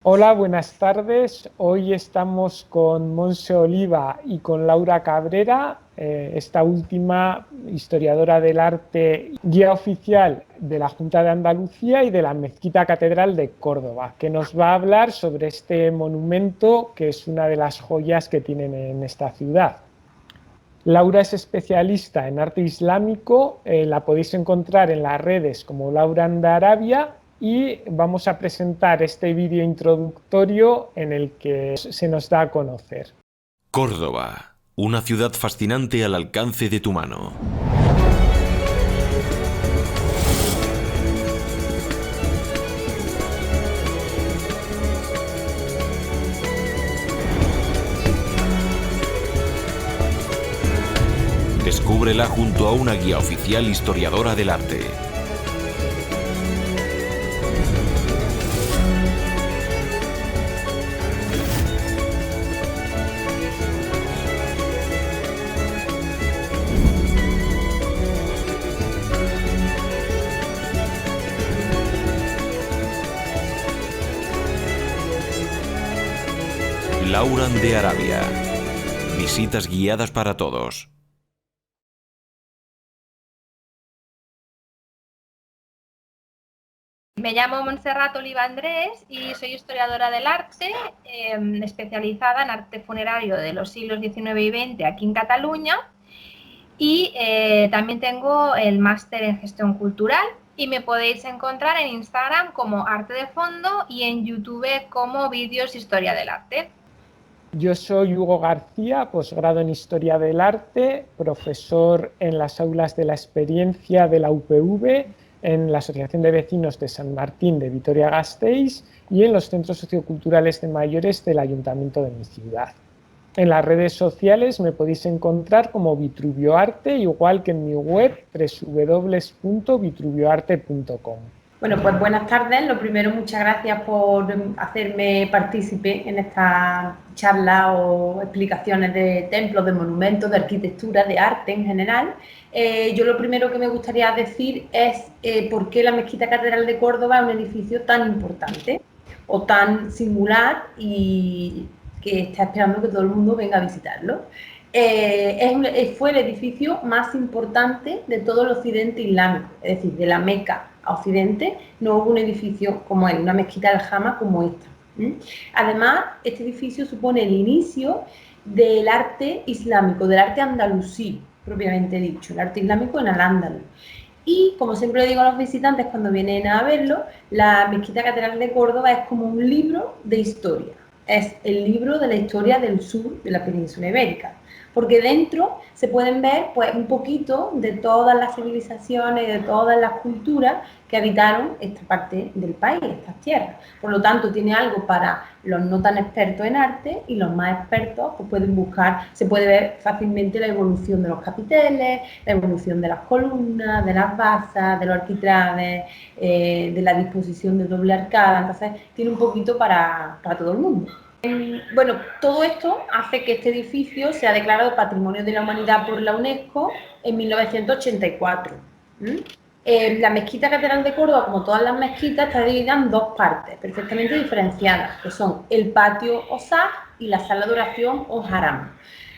Hola, buenas tardes. Hoy estamos con Monse Oliva y con Laura Cabrera, esta última historiadora del arte, guía oficial de la Junta de Andalucía y de la Mezquita Catedral de Córdoba, que nos va a hablar sobre este monumento que es una de las joyas que tienen en esta ciudad. Laura es especialista en arte islámico, la podéis encontrar en las redes como Laura de Arabia y vamos a presentar este vídeo introductorio en el que se nos da a conocer. Córdoba, una ciudad fascinante al alcance de tu mano. Descúbrela junto a una guía oficial historiadora del arte. Laura de Arabia. Visitas guiadas para todos. Me llamo Montserrat Oliva Andrés y soy historiadora del arte, especializada en arte funerario de los siglos XIX y XX aquí en Cataluña, y también tengo el máster en gestión cultural y me podéis encontrar en Instagram como Arte de Fondo y en YouTube como Vídeos Historia del Arte. Yo soy Hugo García, posgrado en Historia del Arte, profesor en las aulas de la experiencia de la UPV, en la Asociación de Vecinos de San Martín de Vitoria-Gasteiz y en los centros socioculturales de mayores del Ayuntamiento de mi ciudad. En las redes sociales me podéis encontrar como Vitruvio Arte, igual que en mi web www.vitruvioarte.com. Bueno, pues buenas tardes. Lo primero, muchas gracias por hacerme partícipe en esta charla o explicaciones de templos, de monumentos, de arquitectura, de arte en general. Yo lo primero que me gustaría decir es por qué la Mezquita Catedral de Córdoba es un edificio tan importante o tan singular y que está esperando que todo el mundo venga a visitarlo. Fue el edificio más importante de todo el occidente islámico, es decir, de la Meca a Occidente no hubo un edificio como él, una mezquita aljama como esta. Además, este edificio supone el inicio del arte islámico, del arte andalusí, propiamente dicho, el arte islámico en Al-Ándalus. Y, como siempre le digo a los visitantes cuando vienen a verlo, la Mezquita Catedral de Córdoba es como un libro de historia. Es el libro de la historia del sur de la península ibérica, porque dentro se pueden ver pues, un poquito de todas las civilizaciones y de todas las culturas que habitaron esta parte del país, estas tierras. Por lo tanto, tiene algo para los no tan expertos en arte y los más expertos pues, pueden buscar, se puede ver fácilmente la evolución de los capiteles, la evolución de las columnas, de las basas, de los arquitraves, de la disposición de doble arcada. Entonces, tiene un poquito para todo el mundo. Bueno, todo esto hace que este edificio sea declarado Patrimonio de la Humanidad por la UNESCO en 1984. La Mezquita Catedral de Córdoba, como todas las mezquitas, está dividida en dos partes perfectamente diferenciadas, que son el patio o saj y la sala de oración o haram.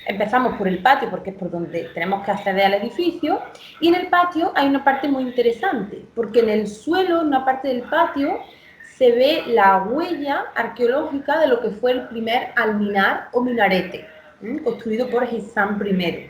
Empezamos por el patio porque es por donde tenemos que acceder al edificio, y en el patio hay una parte muy interesante, porque en el suelo, en una parte del patio, se ve la huella arqueológica de lo que fue el primer alminar o minarete, construido por Hisam I.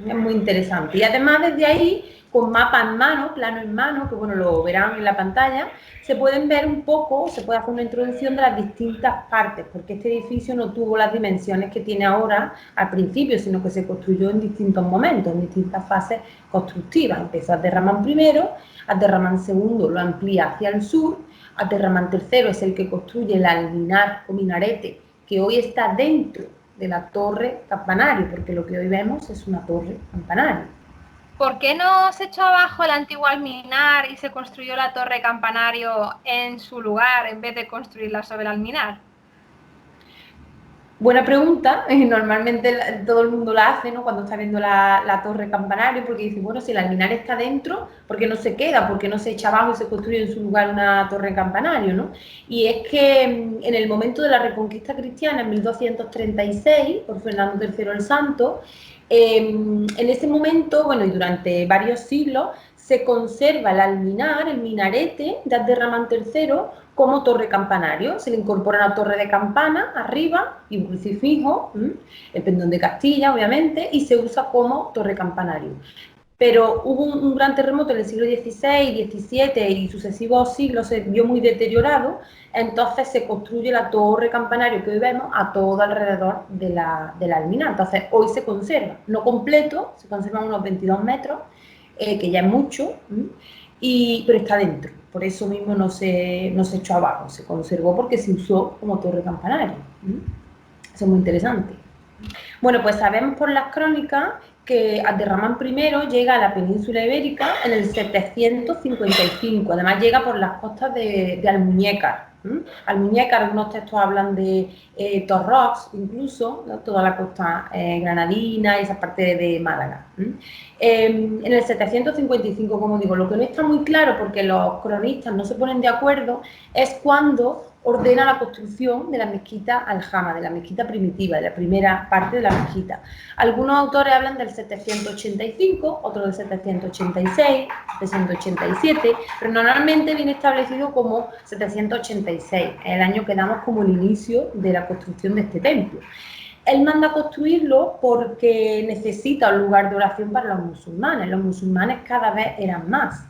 Es muy interesante. Y además desde ahí, con mapa en mano, plano en mano, que bueno, lo verán en la pantalla, se pueden ver un poco, se puede hacer una introducción de las distintas partes, porque este edificio no tuvo las dimensiones que tiene ahora al principio, sino que se construyó en distintos momentos, en distintas fases constructivas. Empezó Abderramán I, Abderramán II lo amplía hacia el sur, Abderramán III es el que construye el alminar o minarete, que hoy está dentro de la torre campanario, porque lo que hoy vemos es una torre campanario. ¿Por qué no se echó abajo el antiguo alminar y se construyó la torre campanario en su lugar en vez de construirla sobre el alminar? Buena pregunta, normalmente todo el mundo la hace, ¿no? Cuando está viendo la torre campanario, porque dice, bueno, si el alminar está dentro, ¿por qué no se queda? ¿Por qué no se echa abajo y se construye en su lugar una torre campanario, ¿no? Y es que en el momento de la Reconquista cristiana, en 1236, por Fernando III el Santo, en ese momento, bueno, y durante varios siglos, se conserva el alminar, el minarete de Abderramán III, como torre campanario. Se le incorpora una torre de campana arriba y un crucifijo, el pendón de Castilla, obviamente, y se usa como torre campanario. Pero hubo un gran terremoto en el siglo XVI, XVII y sucesivos siglos, se vio muy deteriorado, entonces se construye la torre campanario que hoy vemos a todo alrededor de la alminar. Entonces hoy se conserva, no completo, se conservan unos 22 metros, que ya es mucho, pero está dentro. Por eso mismo no se echó abajo, se conservó porque se usó como torre campanario. Eso es muy interesante. Bueno, pues sabemos por las crónicas que Abderramán I llega a la península ibérica en el 755, además llega por las costas de Almuñécar. Almuñécar, algunos textos hablan de Torrox, incluso, ¿no? Toda la costa granadina y esa parte de Málaga. En el 755, como digo, lo que no está muy claro, porque los cronistas no se ponen de acuerdo, es cuando ordena la construcción de la mezquita Aljama, de la mezquita primitiva, de la primera parte de la mezquita. Algunos autores hablan del 785, otros del 786, 787, pero normalmente viene establecido como 786, el año que damos como el inicio de la construcción de este templo. Él manda a construirlo porque necesita un lugar de oración para los musulmanes. Los musulmanes cada vez eran más.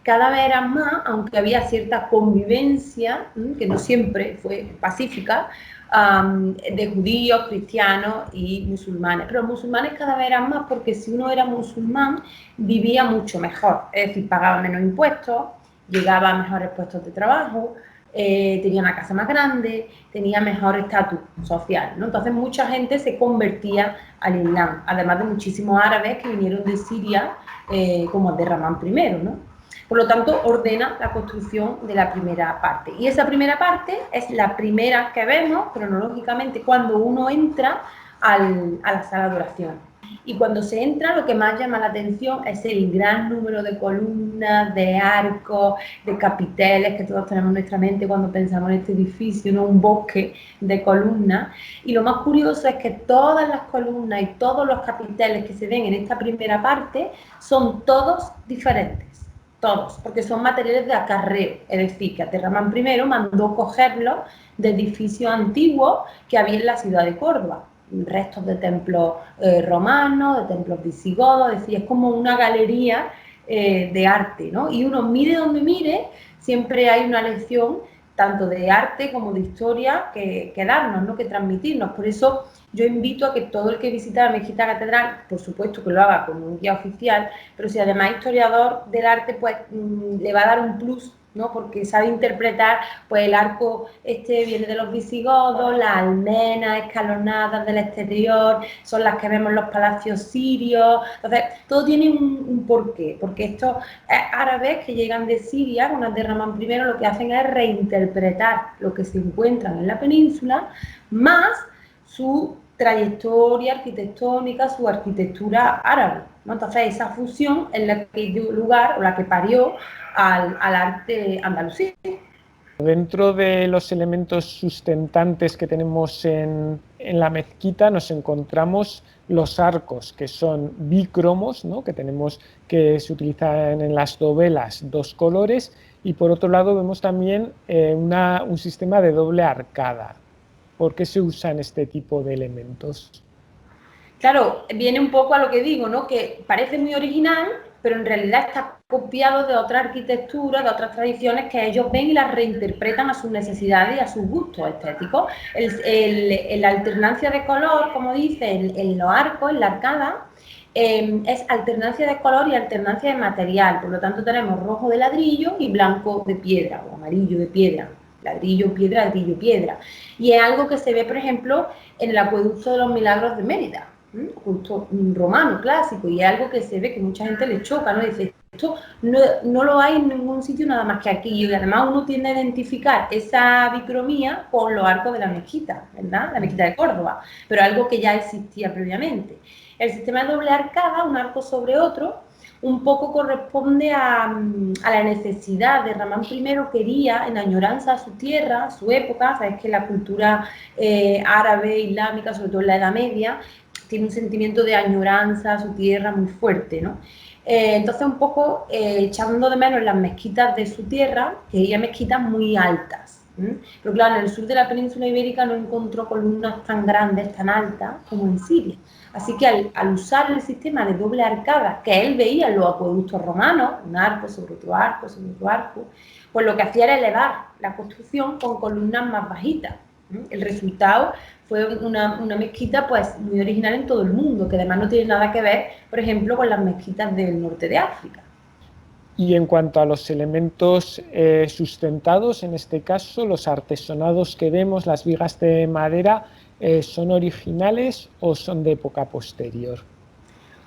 Cada vez eran más, aunque había cierta convivencia, que no siempre fue pacífica, de judíos, cristianos y musulmanes. Pero los musulmanes cada vez eran más porque si uno era musulmán vivía mucho mejor, es decir, pagaba menos impuestos, llegaba a mejores puestos de trabajo, tenía una casa más grande, tenía mejor estatus social, ¿no? Entonces mucha gente se convertía al Islam, además de muchísimos árabes que vinieron de Siria, como Abderramán I, ¿no? Por lo tanto, ordena la construcción de la primera parte. Y esa primera parte es la primera que vemos cronológicamente cuando uno entra a la sala de oración. Y cuando se entra, lo que más llama la atención es el gran número de columnas, de arcos, de capiteles que todos tenemos en nuestra mente cuando pensamos en este edificio, ¿no? Un bosque de columnas. Y lo más curioso es que todas las columnas y todos los capiteles que se ven en esta primera parte son todos diferentes. Todos, porque son materiales de acarreo, es decir, que Abderramán I mandó cogerlos de edificios antiguos que había en la ciudad de Córdoba, restos de templos romanos, de templos visigodos, es decir, es como una galería de arte, ¿no? Y uno mire donde mire, siempre hay una lección tanto de arte como de historia que darnos, ¿no? Que transmitirnos. Por eso yo invito a que todo el que visita la Mezquita Catedral, por supuesto que lo haga con un guía oficial, pero si además es historiador del arte, pues le va a dar un plus, ¿no? Porque sabe interpretar, pues el arco viene de los visigodos, las almenas escalonadas del exterior son las que vemos en los palacios sirios. Entonces, todo tiene un porqué, porque estos árabes que llegan de Siria con Abderramán I lo que hacen es reinterpretar lo que se encuentran en la península, más su trayectoria arquitectónica, su arquitectura árabe, ¿no? Entonces esa fusión es la que dio lugar o la que parió al arte andalusí. Dentro de los elementos sustentantes que tenemos en la mezquita nos encontramos los arcos, que son bicromos, ¿no? Que se utilizan en las dovelas dos colores, y por otro lado vemos también un sistema de doble arcada. ¿Por qué se usan este tipo de elementos? Claro, viene un poco a lo que digo, ¿no? Que parece muy original, pero en realidad está copiado de otra arquitectura, de otras tradiciones que ellos ven y las reinterpretan a sus necesidades y a sus gustos estéticos. La alternancia de color, como dice, en los arcos, en la arcada, es alternancia de color y alternancia de material. Por lo tanto, tenemos rojo de ladrillo y blanco de piedra, o amarillo de piedra. Ladrillo, piedra, ladrillo, piedra. Y es algo que se ve, por ejemplo, en el acueducto de los Milagros de Mérida, justo un romano clásico, y es algo que se ve que mucha gente le choca, ¿no? Dice, esto no lo hay en ningún sitio nada más que aquí, y además uno tiende a identificar esa bicromía con los arcos de la mezquita, ¿verdad? La mezquita de Córdoba, pero algo que ya existía previamente. El sistema de doble arcada, un arco sobre otro, un poco corresponde a la necesidad de Ramán I, quería, en añoranza a su tierra, a su época, sabes que la cultura árabe, islámica, sobre todo en la Edad Media, tiene un sentimiento de añoranza a su tierra muy fuerte, ¿no? Entonces, un poco echando de menos las mezquitas de su tierra, quería mezquitas muy altas. Pero claro, en el sur de la península ibérica no encontró columnas tan grandes, tan altas como en Siria. Así que al usar el sistema de doble arcada que él veía en los acueductos romanos, un arco sobre otro arco, sobre otro arco, pues lo que hacía era elevar la construcción con columnas más bajitas. El resultado fue una mezquita pues muy original en todo el mundo, que además no tiene nada que ver, por ejemplo, con las mezquitas del norte de África. Y en cuanto a los elementos sustentados, en este caso, los artesonados que vemos, las vigas de madera, ¿son originales o son de época posterior?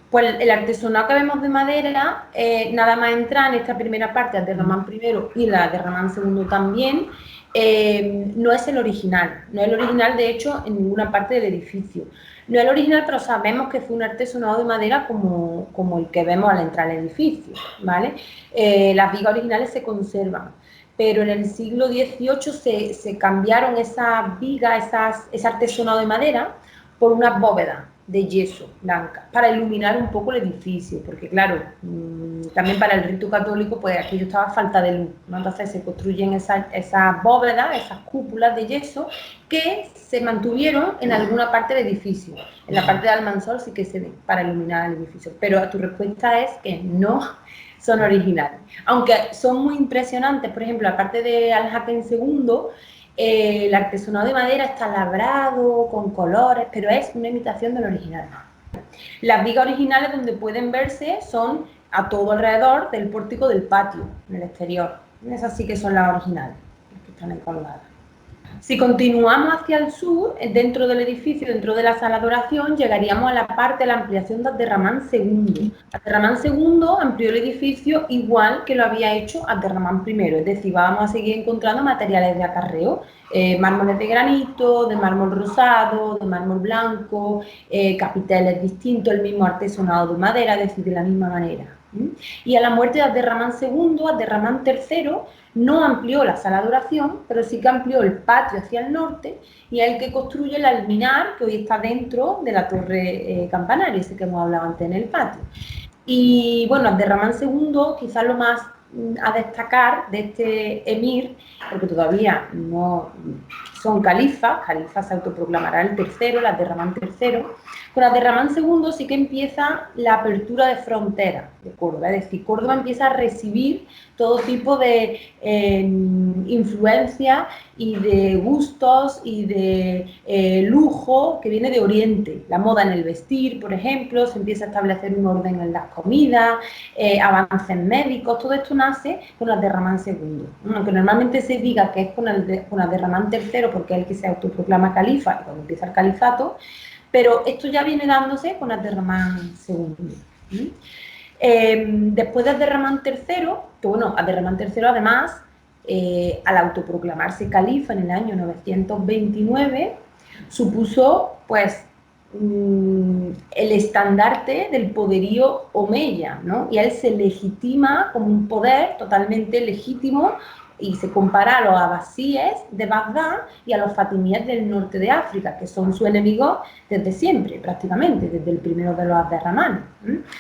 Pues el artesonado que vemos de madera nada más entra en esta primera parte, la de Ramán I y la de Ramán II también, no es el original, no es el original de hecho en ninguna parte del edificio. No es el original, pero sabemos que fue un artesonado de madera como el que vemos al entrar al edificio, ¿vale? Las vigas originales se conservan, pero en el siglo XVIII se cambiaron esas vigas, ese artesonado de madera, por unas bóvedas de yeso blanca, para iluminar un poco el edificio, porque claro, también para el rito católico, pues aquello estaba a falta de luz, ¿no? Entonces se construyen esas bóvedas, esas cúpulas de yeso, que se mantuvieron en alguna parte del edificio. En la parte de Almansor sí que se ven para iluminar el edificio, pero tu respuesta es que no son originales. Aunque son muy impresionantes, por ejemplo, la parte de Al-Hakem II, el artesonado de madera está labrado, con colores, pero es una imitación del original. Las vigas originales donde pueden verse son a todo alrededor del pórtico del patio, en el exterior. Esas sí que son las originales, las que están ahí colgadas. Si continuamos hacia el sur, dentro del edificio, dentro de la sala de oración, llegaríamos a la parte de la ampliación de Abderramán II. Abderramán II amplió el edificio igual que lo había hecho Abderramán I, es decir, vamos a seguir encontrando materiales de acarreo, mármoles de granito, de mármol rosado, de mármol blanco, capiteles distintos, el mismo artesonado de madera, es decir, de la misma manera. Y a la muerte de Abderramán II, Abderramán III no amplió la sala de oración, pero sí que amplió el patio hacia el norte, y es el que construye el alminar que hoy está dentro de la torre campanario, ese que hemos hablado antes en el patio. Y bueno, Abderramán II, quizás lo más a destacar de este emir, porque todavía no son califas se autoproclamará el tercero, el Abderramán III. Con Abderramán II sí que empieza la apertura de fronteras de Córdoba, es decir, Córdoba empieza a recibir todo tipo de influencia y de gustos y de lujo que viene de Oriente. La moda en el vestir, por ejemplo, se empieza a establecer un orden en las comidas, avances médicos, todo esto nace con Abderramán II. Aunque normalmente se diga que es con Abderramán III porque es el que se autoproclama califa y cuando empieza el califato, pero esto ya viene dándose con Abderramán II. Después de Abderramán III, que bueno, Abderramán III además, al autoproclamarse califa en el año 929, supuso pues el estandarte del poderío omeya, ¿no? Y él se legitima como un poder totalmente legítimo y se compara a los abasíes de Bagdad y a los fatimíes del norte de África, que son sus enemigos desde siempre, prácticamente, desde el primero de los Abderramán.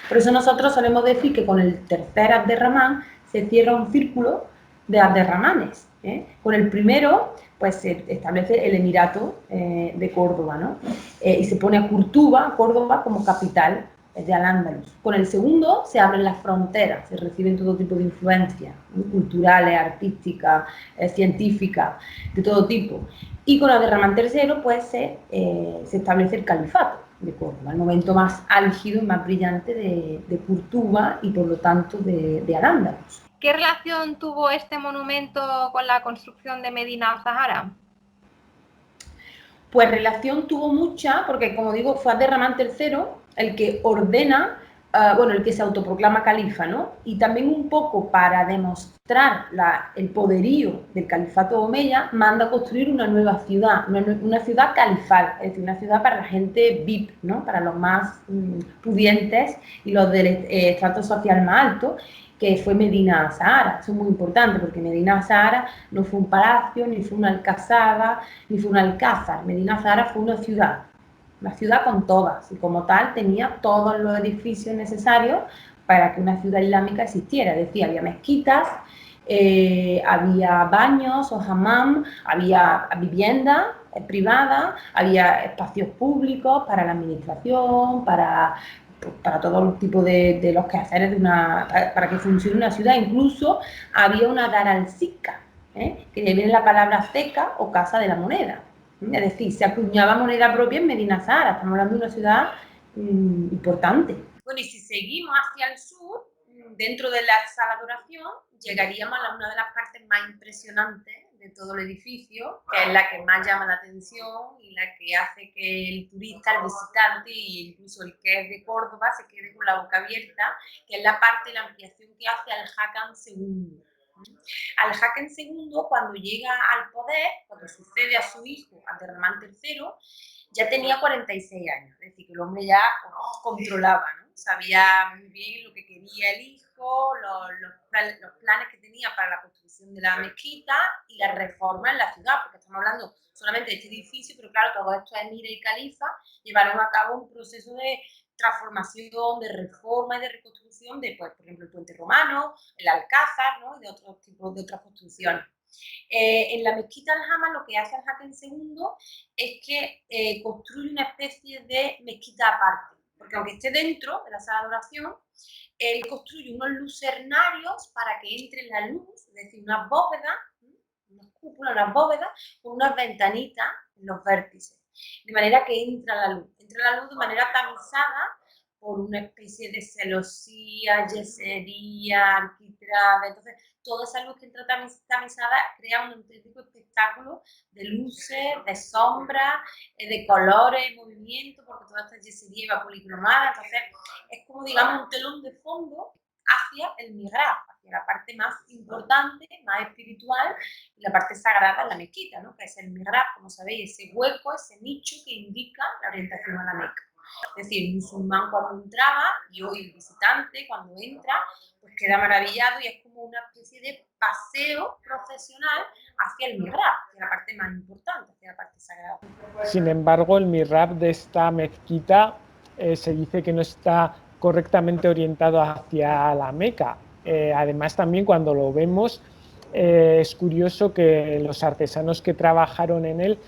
Por eso nosotros solemos decir que con el tercer Abderramán se cierra un círculo de Abderramanes. Con el primero, pues se establece el Emirato de Córdoba, ¿no? Y se pone a Córdoba, como capital de Al-Ándalus. Con el segundo se abren las fronteras, se reciben todo tipo de influencias, ¿no? Culturales, artísticas, científicas, de todo tipo. Y con Abderramán III pues se establece el califato de Córdoba, el momento más álgido y más brillante de Córdoba y por lo tanto de Al-Ándalus. ¿Qué relación tuvo este monumento con la construcción de Medina al-Zahara? Pues relación tuvo mucha, porque como digo, fue Abderramán III el que ordena bueno, el que se autoproclama califa, ¿no? Y también un poco para demostrar el poderío del califato omeya, manda construir una nueva ciudad, una ciudad califal, es decir, una ciudad para la gente VIP, ¿no? Para los más pudientes y los del estrato social más alto, que fue Medina Sahara. Eso es muy importante porque Medina Sahara no fue un palacio, ni fue una alcazaba, ni fue un alcázar. Medina Sahara fue una ciudad con todas, y como tal tenía todos los edificios necesarios para que una ciudad islámica existiera. Es decir, había mezquitas, había baños o hammam, había vivienda privada, había espacios públicos para la administración, para todo tipo de los quehaceres para que funcione una ciudad. Incluso había una dar al Sikka, que viene la palabra ceca o casa de la moneda. Es decir, se acuñaba moneda propia en Medina Sahara. Estamos hablando de una ciudad importante. Bueno, y si seguimos hacia el sur, dentro de la sala de oración, llegaríamos a una de las partes más impresionantes de todo el edificio, que es la que más llama la atención y la que hace que el turista, el visitante e incluso el que es de Córdoba se quede con la boca abierta, que es la parte de la ampliación que hace Al-Hakam II. Al-Hakam II, cuando llega al poder, cuando sucede a su hijo, Abderramán III, ya tenía 46 años, es decir, que el hombre ya controlaba, ¿no? Sabía muy bien lo que quería el hijo, los planes que tenía para la construcción de la mezquita y la reforma en la ciudad, porque estamos hablando solamente de este edificio, pero claro, todos estos emires y califas llevaron a cabo un proceso de transformación, de reforma y de reconstrucción de, pues, por ejemplo, el puente romano, el alcázar, ¿no? Y de otros tipos de otras construcciones. En la mezquita Al-Hama lo que hace Al-Hakam II es que construye una especie de mezquita aparte, porque aunque esté dentro de la sala de oración, él construye unos lucernarios para que entre la luz, es decir, unas bóvedas, unas cúpulas, unas bóvedas, con unas ventanitas en los vértices, de manera que entra la luz de manera tamizada por una especie de celosía, yesería, arquitrave. Entonces, toda esa luz que entra tamizada crea un auténtico espectáculo de luces, de sombras, de colores, movimiento, porque toda esta yesería va policromada. Entonces, es como, digamos, un telón de fondo hacia el mihrab, hacia la parte más importante, más espiritual, y la parte sagrada en la mezquita, ¿no? Que es el mihrab, como sabéis, ese hueco, ese nicho que indica la orientación a la Meca. Es decir, el musulmán cuando entraba, y hoy el visitante cuando entra, pues queda maravillado y es como una especie de paseo procesional hacia el mihrab, hacia la parte más importante, hacia la parte sagrada. Sin embargo, el mihrab de esta mezquita se dice que no está correctamente orientado hacia la Meca. Además, también cuando lo vemos, es curioso que los artesanos que trabajaron en él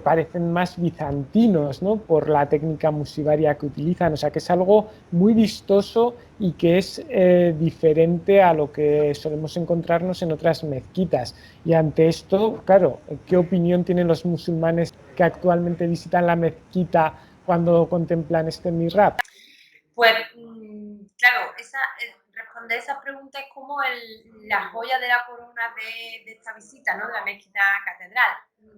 parecen más bizantinos, ¿no? Por la técnica musivaria que utilizan. O sea, que es algo muy vistoso y que es diferente a lo que solemos encontrarnos en otras mezquitas. Y ante esto, claro, ¿qué opinión tienen los musulmanes que actualmente visitan la mezquita cuando contemplan este mihrab? Pues, claro, responder esa pregunta es como la joya de la corona de esta visita, ¿no? De la mezquita catedral.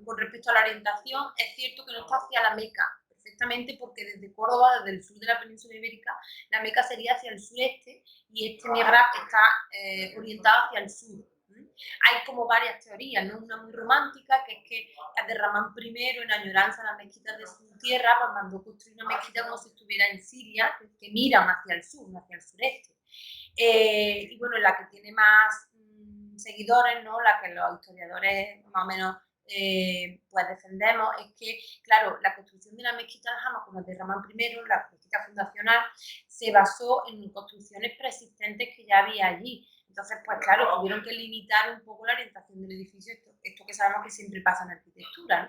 Con respecto a la orientación, es cierto que no está hacia la Meca, perfectamente, porque desde Córdoba, desde el sur de la península ibérica, la Meca sería hacia el sureste y este mihrab está orientado hacia el sur. Hay como varias teorías, ¿no? Una muy romántica, que es que Abderramán I, en añoranza a las mezquitas de su tierra, pues mandó construir una mezquita como si estuviera en Siria, que miran hacia el sur, no hacia el sureste. Y bueno, la que tiene más seguidores, ¿no? La que los historiadores más o menos pues defendemos, es que, claro, la construcción de la mezquita Al-Hama como Abderramán I, la mezquita fundacional, se basó en construcciones preexistentes que ya había allí. Entonces, pues claro, tuvieron que limitar un poco la orientación del edificio, esto que sabemos que siempre pasa en arquitectura, ¿no?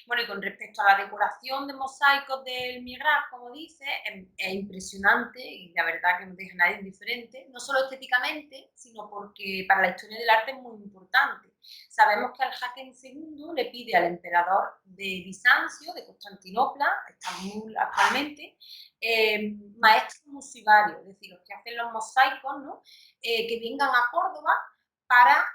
Bueno, y con respecto a la decoración de mosaicos del mihrab, como dice, es impresionante y la verdad que no deja a nadie indiferente, no solo estéticamente, sino porque para la historia del arte es muy importante. Sabemos que Al-Hakam II le pide al emperador de Bizancio, de Constantinopla, Estambul actualmente, maestros musivarios, es decir, los que hacen los mosaicos, ¿no? Que vengan a Córdoba para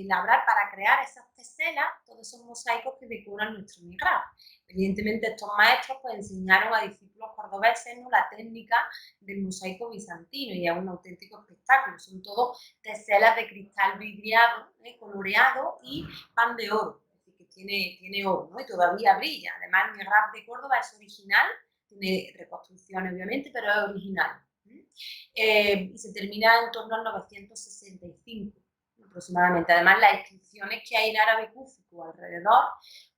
labrar, para crear esas teselas, todos esos mosaicos que decoran nuestro mihrab. Evidentemente estos maestros pues enseñaron a discípulos cordobeses, ¿no?, la técnica del mosaico bizantino y es un auténtico espectáculo. Son todos teselas de cristal vidriado, coloreado y pan de oro, es decir, que tiene oro, ¿no?, y todavía brilla. Además el mihrab de Córdoba es original, tiene reconstrucciones obviamente, pero es original. Y se termina en torno al 965 aproximadamente. Además, las inscripciones que hay en árabe cúfico alrededor,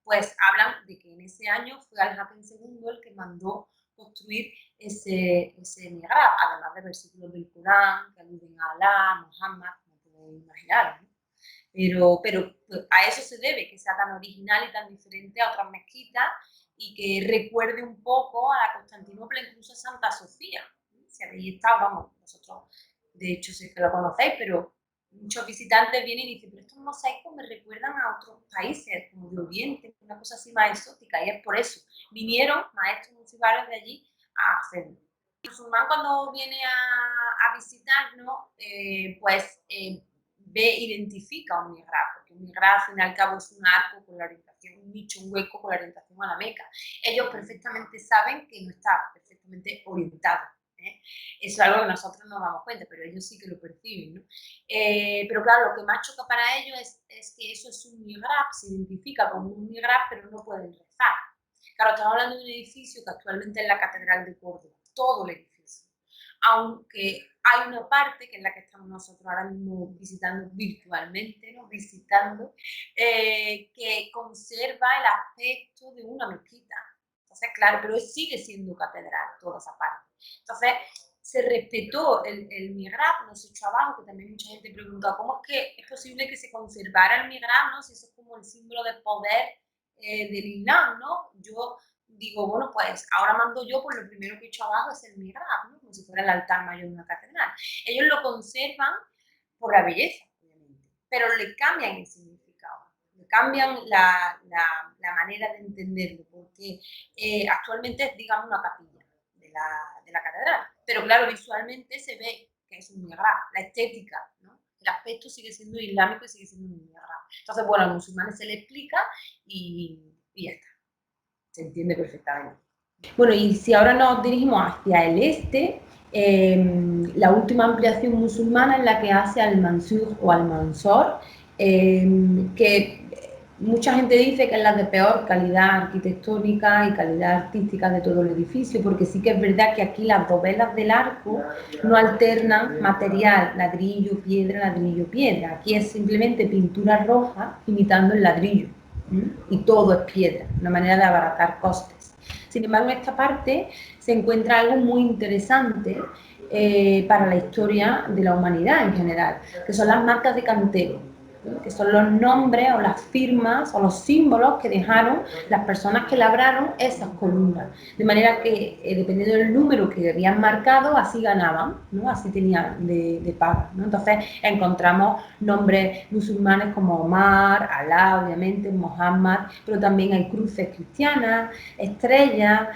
pues hablan de que en ese año fue Al-Hakem II el que mandó construir ese mihrab, además de versículos del Corán que aluden a Alá, Muhammad, como podéis imaginar, ¿no? Pero pues, a eso se debe, que sea tan original y tan diferente a otras mezquitas y que recuerde un poco a la Constantinopla, incluso a Santa Sofía. Si habéis estado, vamos, vosotros de hecho sé que lo conocéis, pero muchos visitantes vienen y dicen, pero estos mosaicos me recuerdan a otros países, como de Oriente, una cosa así más exótica, y es por eso. Vinieron maestros musulmanes de allí a hacerlo. El musulmán cuando viene a visitarnos, identifica un mihrab, porque un mihrab al fin y al cabo es un arco con la orientación, un nicho, un hueco con la orientación a la Meca. Ellos perfectamente saben que no está perfectamente orientado. Eso es algo que nosotros no nos damos cuenta, pero ellos sí que lo perciben, ¿no? Pero claro, lo que más choca para ellos es que eso es un mihrab, se identifica como un mihrab, pero no pueden rezar. Claro, estamos hablando de un edificio que actualmente es la Catedral de Córdoba, todo el edificio. Aunque hay una parte, que es la que estamos nosotros ahora mismo visitando virtualmente, ¿no?, que conserva el aspecto de una mezquita. Entonces, claro, pero sigue siendo catedral toda esa parte. Entonces, se respetó el mihrab, no se echó abajo, que también mucha gente pregunta, ¿cómo es que es posible que se conservara el mihrab, ¿no?, si eso es como el símbolo de poder del Islam, ¿no? Yo digo, bueno, pues ahora mando yo, pues lo primero que he hecho abajo es el mihrab, ¿no?, como si fuera el altar mayor de una catedral. Ellos lo conservan por la belleza, obviamente, pero le cambian el significado, le cambian la manera de entenderlo, porque actualmente es, digamos, una capilla de la catedral, pero claro, visualmente se ve que es un mihrab, la estética, ¿no?, el aspecto sigue siendo islámico y sigue siendo un mihrab. Entonces, bueno, a los musulmanes se le explica y ya está, se entiende perfectamente. Bueno, y si ahora nos dirigimos hacia el este, la última ampliación musulmana es la que hace Al-Mansur o Al-Mansor, que mucha gente dice que es la de peor calidad arquitectónica y calidad artística de todo el edificio, porque sí que es verdad que aquí las dovelas del arco no alternan material, ladrillo, piedra. Aquí es simplemente pintura roja imitando el ladrillo, y todo es piedra, una manera de abaratar costes. Sin embargo, en esta parte se encuentra algo muy interesante para la historia de la humanidad en general, que son las marcas de cantero, ¿no?, que son los nombres o las firmas o los símbolos que dejaron las personas que labraron esas columnas. De manera que, dependiendo del número que habían marcado, así ganaban, ¿no?, así tenían de paga, ¿no? Entonces encontramos nombres musulmanes como Omar, Alá, obviamente, Muhammad, pero también hay cruces cristianas, estrellas,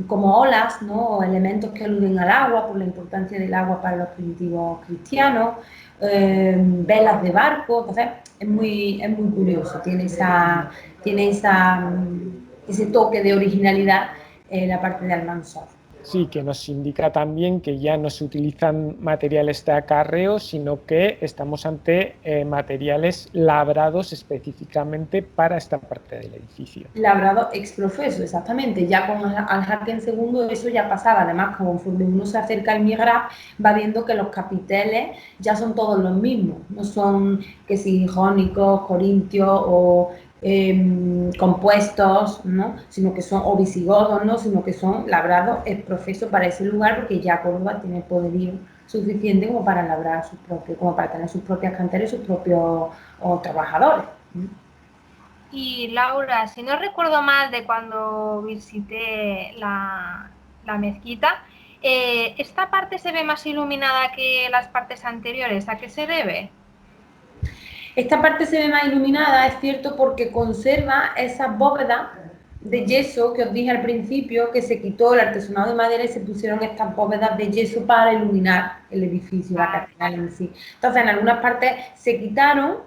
como olas, ¿no?, o elementos que aluden al agua, por la importancia del agua para los primitivos cristianos, velas de barco. Entonces es muy curioso, tiene ese toque de originalidad la parte de Almanzor. Sí, que nos indica también que ya no se utilizan materiales de acarreo, sino que estamos ante materiales labrados específicamente para esta parte del edificio. Labrado ex profeso, exactamente. Ya con Al-Hakem II eso ya pasaba. Además, conforme uno se acerca al mihrab, va viendo que los capiteles ya son todos los mismos. No son que si jónicos, corintios o compuestos, ¿no?, sino que son, o visigodos, ¿no?, sino que son labrados ex profeso para ese lugar, porque ya Córdoba tiene poderío suficiente como para labrar como para tener sus propias canteras y sus propios trabajadores. Y Laura, si no recuerdo mal de cuando visité la mezquita, ¿esta parte se ve más iluminada que las partes anteriores? ¿A qué se debe? Esta parte se ve más iluminada, es cierto, porque conserva esa bóveda de yeso que os dije al principio, que se quitó el artesonado de madera y se pusieron estas bóvedas de yeso para iluminar el edificio, la catedral en sí. Entonces, en algunas partes se quitaron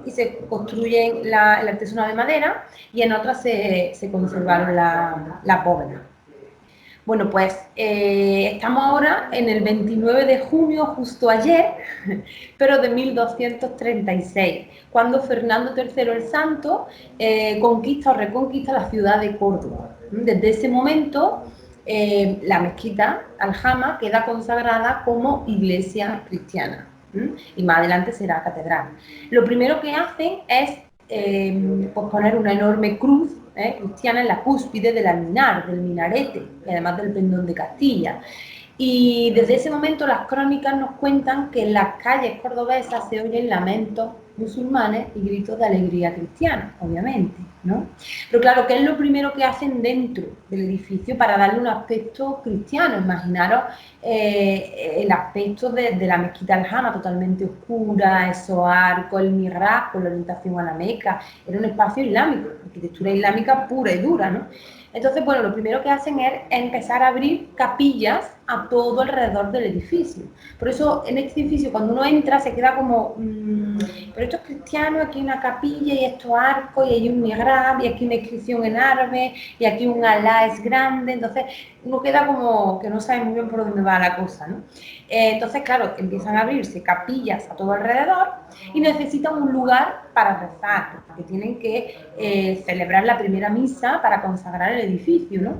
y se construyen el artesonado de madera, y en otras se conservaron las bóvedas. Bueno, pues estamos ahora en el 29 de junio, justo ayer, pero de 1236, cuando Fernando III el Santo conquista o reconquista la ciudad de Córdoba. Desde ese momento, la mezquita Aljama queda consagrada como iglesia cristiana, y más adelante será catedral. Lo primero que hacen es pues poner una enorme cruz cristiana en la cúspide del alminar, del minarete, y además del pendón de Castilla. Y desde ese momento las crónicas nos cuentan que en las calles cordobesas se oyen lamentos musulmanes y gritos de alegría cristiana, obviamente, ¿no? Pero claro, ¿qué es lo primero que hacen dentro del edificio para darle un aspecto cristiano? Imaginaros el aspecto de la mezquita Aljama, totalmente oscura, esos arcos, el mihrab con la orientación a la Meca. Era un espacio islámico, arquitectura islámica pura y dura, ¿no? Entonces, bueno, lo primero que hacen es empezar a abrir capillas a todo alrededor del edificio. Por eso, en este edificio, cuando uno entra, se queda como, pero esto es cristiano, aquí hay una capilla y estos arcos, y hay un mihrab, y aquí una inscripción en árabe, y aquí un Alá es grande. Entonces, uno queda como que no sabe muy bien por dónde va la cosa, ¿no? Entonces, claro, empiezan a abrirse capillas a todo alrededor y necesitan un lugar para rezar, porque tienen que celebrar la primera misa para consagrar el edificio, ¿no?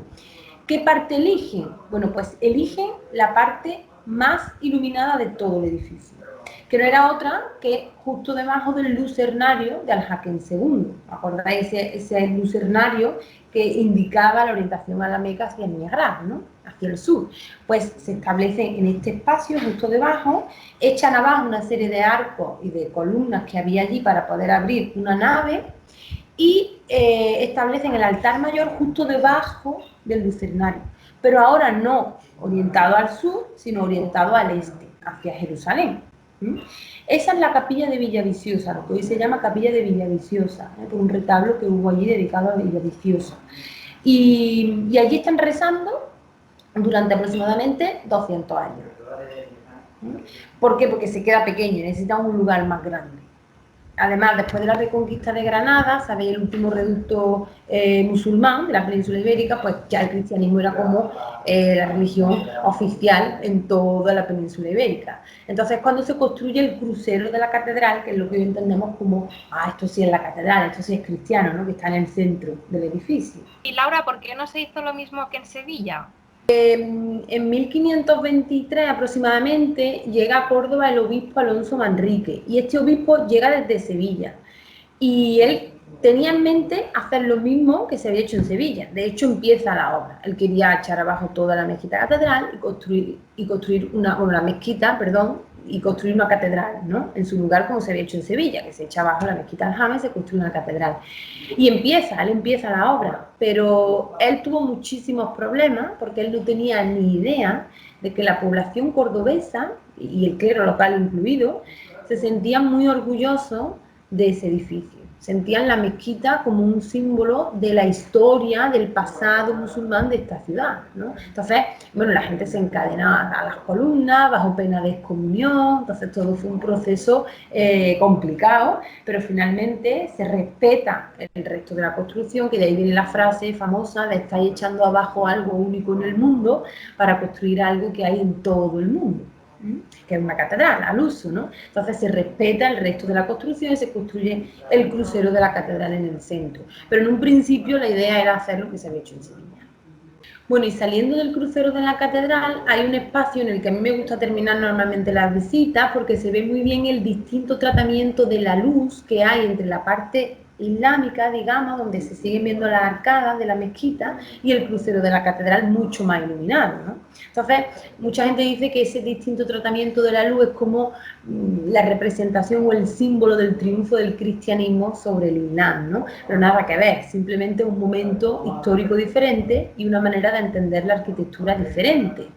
¿Qué parte eligen? Bueno, pues eligen la parte más iluminada de todo el edificio, que no era otra que justo debajo del lucernario de Al-Hakem II. ¿Acordáis ese lucernario que indicaba la orientación a la Meca hacia el mihrab, ¿no? Hacia el sur? Pues se establecen en este espacio justo debajo, echan abajo una serie de arcos y de columnas que había allí para poder abrir una nave, y establecen el altar mayor justo debajo del lucernario, pero ahora no orientado al sur, sino orientado al este, hacia Jerusalén. Esa es la capilla de Villaviciosa, lo que hoy se llama capilla de Villaviciosa, por un retablo que hubo allí dedicado a Villaviciosa. Y allí están rezando durante aproximadamente 200 años. ¿Por qué? Porque se queda pequeño, necesitan un lugar más grande. Además, después de la reconquista de Granada, ¿sabéis? El último reducto musulmán de la península ibérica, pues ya el cristianismo era como la religión oficial en toda la península ibérica. Entonces, cuando se construye el crucero de la catedral, que es lo que hoy entendemos como, esto sí es la catedral, esto sí es cristiano, ¿no? Que está en el centro del edificio. Y Laura, ¿por qué no se hizo lo mismo que en Sevilla? En 1523 aproximadamente llega a Córdoba el obispo Alonso Manrique, y este obispo llega desde Sevilla, y él tenía en mente hacer lo mismo que se había hecho en Sevilla. De hecho, empieza la obra. Él quería echar abajo toda la mezquita catedral y construir la mezquita, y construir una catedral, ¿no? En su lugar, como se había hecho en Sevilla, que se echa abajo la mezquita Aljama y se construye una catedral. Y él empieza la obra, pero él tuvo muchísimos problemas porque él no tenía ni idea de que la población cordobesa, y el clero local incluido, se sentían muy orgullosos de ese edificio. Sentían la mezquita como un símbolo de la historia, del pasado musulmán de esta ciudad, ¿no? Entonces, bueno, la gente se encadenaba a las columnas bajo pena de excomunión. Entonces todo fue un proceso complicado, pero finalmente se respeta el resto de la construcción, que de ahí viene la frase famosa de estáis echando abajo algo único en el mundo para construir algo que hay en todo el mundo, que es una catedral al uso, ¿no? Entonces se respeta el resto de la construcción y se construye el crucero de la catedral en el centro. Pero en un principio la idea era hacer lo que se había hecho en Sevilla. Bueno, y saliendo del crucero de la catedral hay un espacio en el que a mí me gusta terminar normalmente las visitas, porque se ve muy bien el distinto tratamiento de la luz que hay entre la parte islámica, digamos, donde se siguen viendo las arcadas de la mezquita, y el crucero de la catedral mucho más iluminado, ¿no? Entonces, mucha gente dice que ese distinto tratamiento de la luz es como la representación o el símbolo del triunfo del cristianismo sobre el islam, ¿no? Pero nada que ver, simplemente un momento histórico diferente y una manera de entender la arquitectura diferente.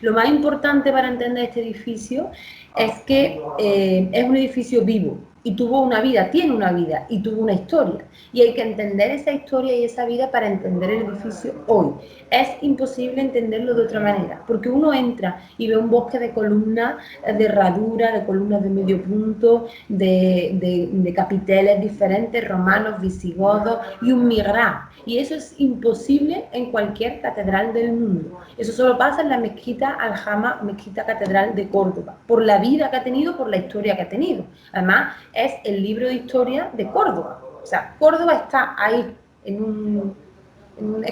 Lo más importante para entender este edificio es que es un edificio vivo y tuvo una vida, tiene una vida y tuvo una historia. Y hay que entender esa historia y esa vida para entender el edificio hoy. Es imposible entenderlo de otra manera, porque uno entra y ve un bosque de columnas de herradura, de columnas de medio punto, de capiteles diferentes, romanos, visigodos y un mihrab. Y eso es imposible en cualquier catedral del mundo. Eso solo pasa en la mezquita Al-Jama, mezquita catedral de Córdoba, por la vida que ha tenido, por la historia que ha tenido. Además, es el libro de historia de Córdoba. O sea, Córdoba está ahí, es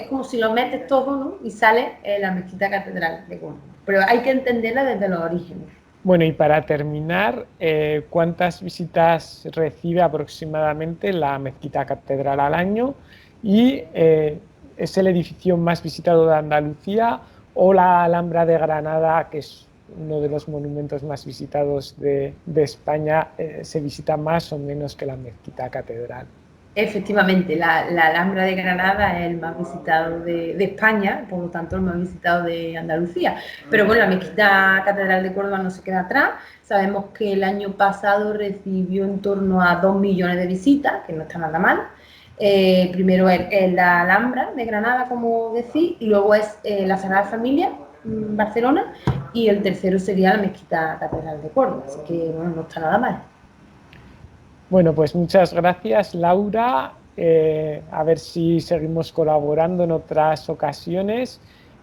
como si lo metes todo, ¿no? Y sale la mezquita catedral de Córdoba. Pero hay que entenderla desde los orígenes. Bueno, y para terminar, ¿cuántas visitas recibe aproximadamente la Mezquita Catedral al año? Y ¿es el edificio más visitado de Andalucía o la Alhambra de Granada, que es uno de los monumentos más visitados de España, se visita más o menos que la Mezquita Catedral? Efectivamente, la Alhambra de Granada es el más visitado de España, por lo tanto el más visitado de Andalucía. Pero bueno, la Mezquita Catedral de Córdoba no se queda atrás. Sabemos que el año pasado recibió en torno a 2 millones de visitas, que no está nada mal. Primero es la Alhambra de Granada, como decís, y luego es la Sagrada Familia, Barcelona, y el tercero sería la Mezquita Catedral de Córdoba, así que bueno, no está nada mal. Bueno, pues muchas gracias, Laura. A ver si seguimos colaborando en otras ocasiones.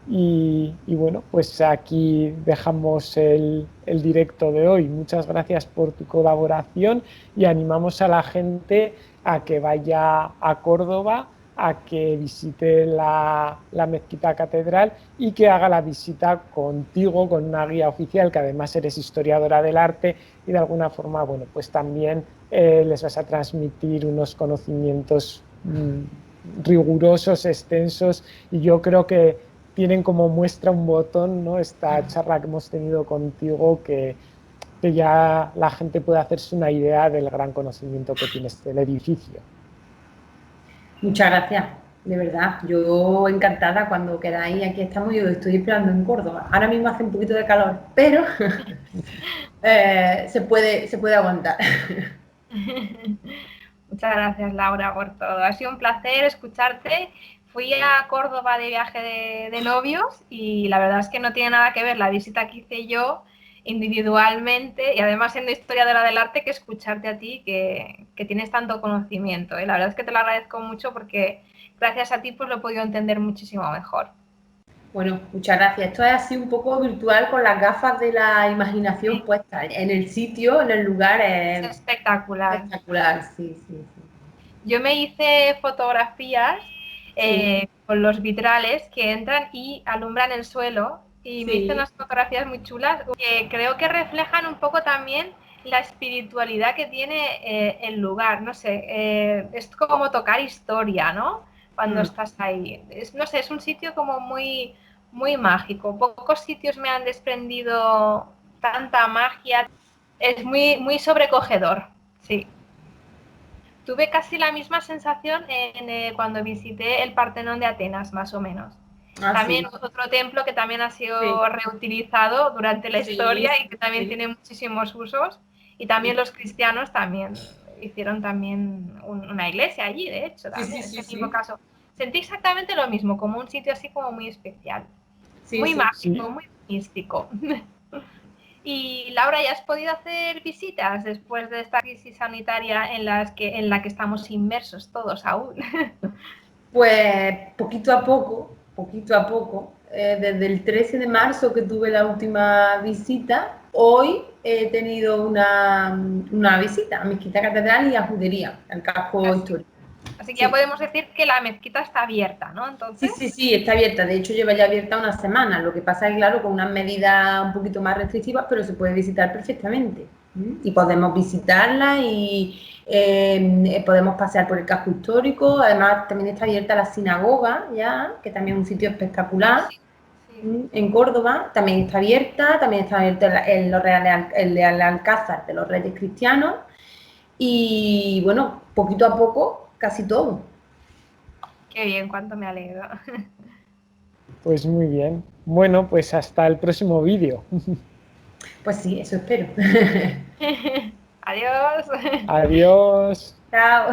Y bueno, pues aquí dejamos el directo de hoy. Muchas gracias por tu colaboración y animamos a la gente a que vaya a Córdoba, a que visite la Mezquita Catedral y que haga la visita contigo, con una guía oficial, que además eres historiadora del arte y de alguna forma, bueno, pues también les vas a transmitir unos conocimientos rigurosos, extensos, y yo creo que tienen como muestra un botón, ¿no?, esta charla que hemos tenido contigo, que ya la gente puede hacerse una idea del gran conocimiento que tienes del edificio. Muchas gracias, de verdad. Yo encantada cuando queráis. Aquí estamos, yo estoy esperando en Córdoba. Ahora mismo hace un poquito de calor, pero se puede aguantar. Muchas gracias, Laura, por todo. Ha sido un placer escucharte. Fui a Córdoba de viaje de novios y la verdad es que no tiene nada que ver la visita que hice yo individualmente y además siendo historiadora del arte que escucharte a ti, que tienes tanto conocimiento. La verdad es que te lo agradezco mucho porque gracias a ti pues lo he podido entender muchísimo mejor. Bueno, muchas gracias. Esto es así un poco virtual con las gafas de la imaginación puestas. En el sitio, en el lugar es espectacular. Espectacular, sí. Yo me hice fotografías con los vitrales que entran y alumbran el suelo y me hice unas fotografías muy chulas que creo que reflejan un poco también la espiritualidad que tiene el lugar. No sé, es como tocar historia, ¿no? Cuando estás ahí. No sé, es un sitio como muy, muy mágico. Pocos sitios me han desprendido tanta magia. Es muy, muy sobrecogedor, sí. Tuve casi la misma sensación cuando visité el Partenón de Atenas, más o menos. También otro templo que también ha sido reutilizado durante la historia y que también tiene muchísimos usos. Y también los cristianos también hicieron también una iglesia allí, de hecho, también, en ese mismo caso. Sentí exactamente lo mismo, como un sitio así como muy especial. Muy mágico, muy místico. Y Laura, ¿ya has podido hacer visitas después de esta crisis sanitaria en la que estamos inmersos todos aún? Pues poquito a poco. Desde el 13 de marzo que tuve la última visita, hoy he tenido una visita a Mezquita Catedral y a Judería, al casco histórico. Así que ya podemos decir que la mezquita está abierta, ¿no? Entonces... Sí, está abierta. De hecho, lleva ya abierta una semana. Lo que pasa es, claro, con unas medidas un poquito más restrictivas, pero se puede visitar perfectamente. Y podemos visitarla y podemos pasear por el casco histórico. Además, también está abierta la sinagoga, ya, que también es un sitio espectacular. En Córdoba también está abierta el Alcázar de los Reyes Cristianos. Y bueno, poquito a poco, casi todo. Qué bien, cuánto me alegro. Pues muy bien. Bueno, pues hasta el próximo vídeo. Pues sí, eso espero. Adiós. Adiós. Chao.